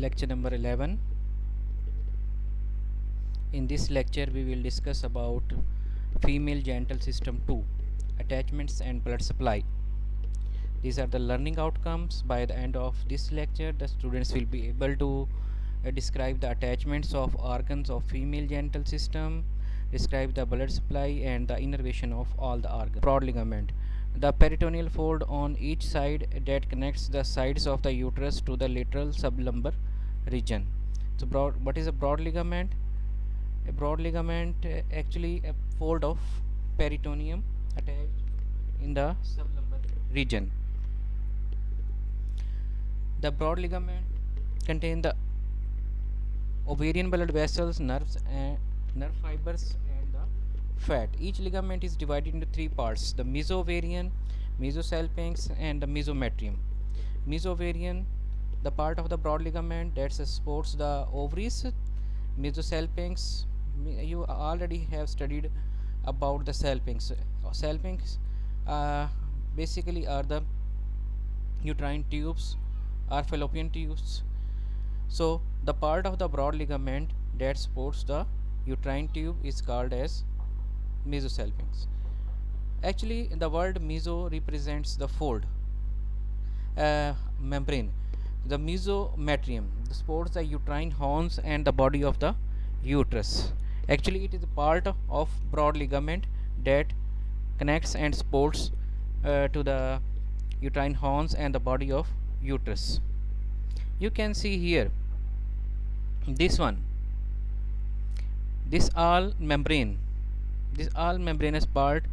Lecture number 11. In this lecture we will discuss about female genital system 2, attachments and blood supply. These are the learning outcomes. By the end of this lecture the students will be able to describe the attachments of organs of female genital system, describe the blood supply and the innervation of all the organs. Broad ligament, the peritoneal fold on each side that connects the sides of the uterus to the lateral sublumbar region. So what is a broad ligament? A broad ligament actually a fold of peritoneum attached in the sublumbar region. The broad ligament contain the ovarian blood vessels, nerves and nerve fibers and the fat. Each ligament is divided into three parts: the mesoovarian, mesosalpinx and the mesometrium. Mesoovarian, the part of the broad ligament that supports the ovaries. Mesosalpinx, you already have studied about the salpinx. Salpinx basically are the uterine tubes or fallopian tubes. So the part of the broad ligament that supports the uterine tube is called as mesosalpinx. Actually the word meso represents the fold membrane. The mesometrium supports the uterine horns and the body of the uterus. Actually it is a part of broad ligament that connects and supports to the uterine horns and the body of uterus. You can see here this one, this all membranous part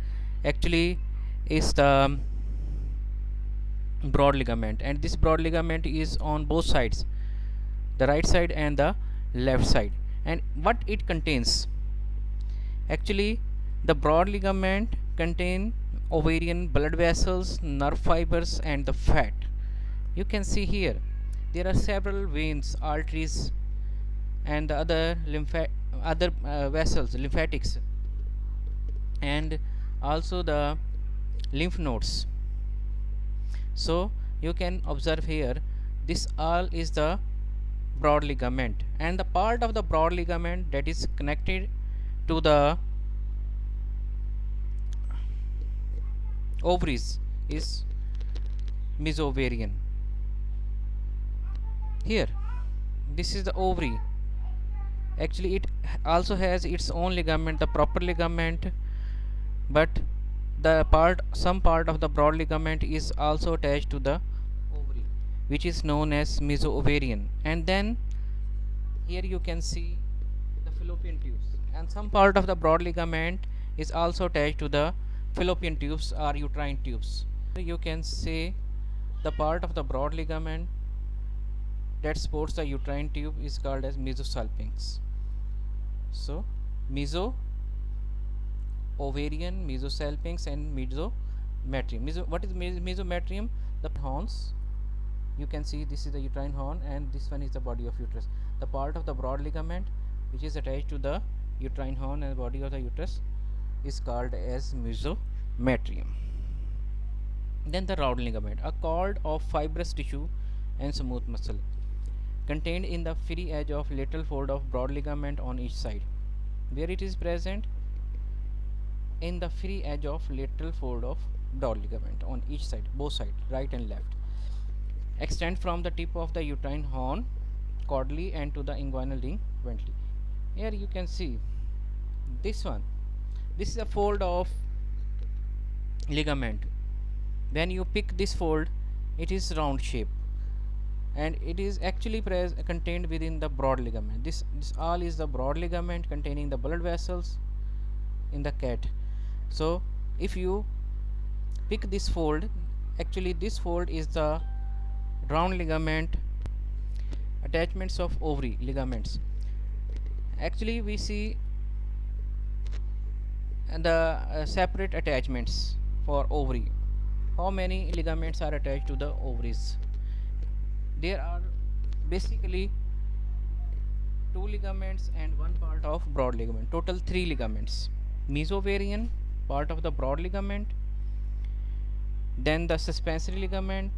actually is the broad ligament, and this broad ligament is on both sides, the right side and the left side. And what it contains, actually the broad ligament contain ovarian blood vessels, nerve fibers and the fat. You can see here there are several veins, arteries and the other vessels, lymphatics and also the lymph nodes. So you can observe here this all is the broad ligament, and the part of the broad ligament that is connected to the ovaries is mesoovarian. Here this is the ovary. Actually it also has its own ligament, the proper ligament, but some part of the broad ligament is also attached to the ovary, which is known as mesoovarian. And then here you can see the fallopian tubes, and some part of the broad ligament is also attached to the fallopian tubes or uterine tubes. You can say the part of the broad ligament that supports the uterine tube is called as mesosalpinx. So meso ovarian, mesosalpinx and mesometrium. What is mesometrium? The horns. You can see this is the uterine horn and this one is the body of uterus. The part of the broad ligament which is attached to the uterine horn and body of the uterus is called as mesometrium. Then the round ligament, a cord of fibrous tissue and smooth muscle contained in the free edge of lateral fold of broad ligament on each side. Where it is present? In the free edge of lateral fold of broad ligament on each side, both sides, right and left. Extend from the tip of the uterine horn caudally and to the inguinal ring ventrally. Here you can see this one. This is a fold of ligament. When you pick this fold, it is round shape, and it is actually contained within the broad ligament. This all is the broad ligament containing the blood vessels in the cat. So if you pick this fold, actually this fold is the round ligament, attachments of ovary ligaments. Actually we see the separate attachments for ovary. How many ligaments are attached to the ovaries? There are basically 2 ligaments and one part of broad ligament, total 3 ligaments. Mesoovarian, part of the broad ligament, then the suspensory ligament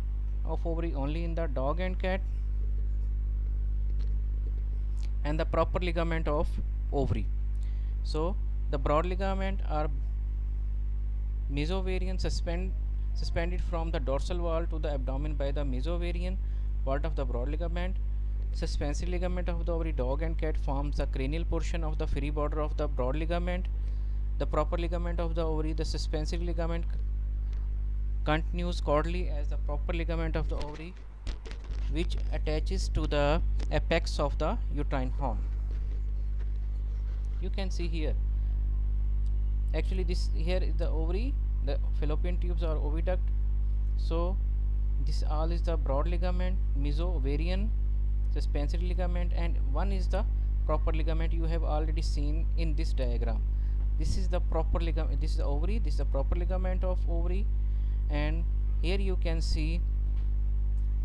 of ovary only in the dog and cat, and the proper ligament of ovary. So the broad ligament are mesovarian suspended from the dorsal wall to the abdomen by the mesovarian part of the broad ligament. Suspensory ligament of the ovary dog and cat forms the cranial portion of the free border of the broad ligament. The proper ligament of the ovary, the suspensory ligament, continues caudally as the proper ligament of the ovary, which attaches to the apex of the uterine horn. You can see here. Actually, this here is the ovary. The fallopian tubes are oviduct. So this all is the broad ligament, mesovarian, suspensory ligament, and one is the proper ligament you have already seen in this diagram. This is the proper ligament. This is the ovary. This is the proper ligament of ovary, and here you can see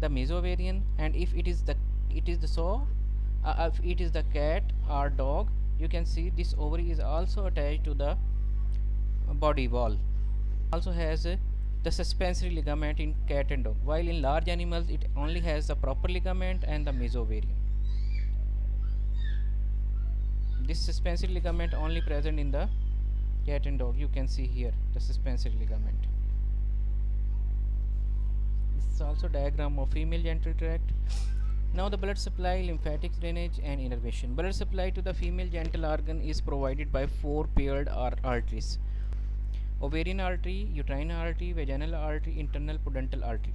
the mesovarian. And if it is the if it is the cat or dog, you can see this ovary is also attached to the body wall. Also has the suspensory ligament in cat and dog, while in large animals it only has the proper ligament and the mesovarian. This suspensory ligament only present in the cat and dog. You can see here the suspensory ligament. This is also diagram of female genital tract. Now the blood supply, lymphatic drainage and innervation. Blood supply to the female genital organ is provided by four paired arteries: ovarian artery, uterine artery, vaginal artery, internal pudendal artery.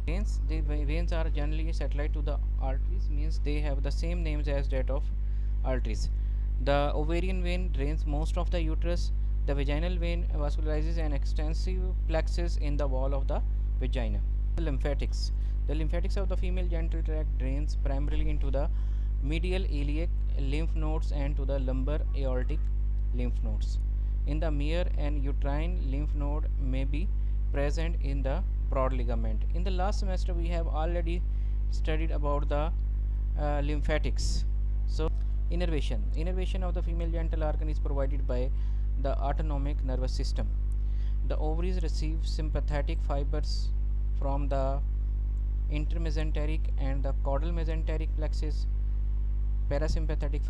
Veins, the veins are generally satellite to the arteries, means they have the same names as that of arteries. The ovarian vein drains most of the uterus. The vaginal vein vascularizes an extensive plexus in the wall of the vagina. The lymphatics. The lymphatics of the female genital tract drains primarily into the medial iliac lymph nodes and to the lumbar aortic lymph nodes. In the mere and uterine lymph node may be present in the broad ligament. In the last semester we have already studied about the lymphatics. So innervation of the female genital organ is provided by the autonomic nervous system. The ovaries receive sympathetic fibers from the intermesenteric and the caudal mesenteric plexus. Parasympathetic fibers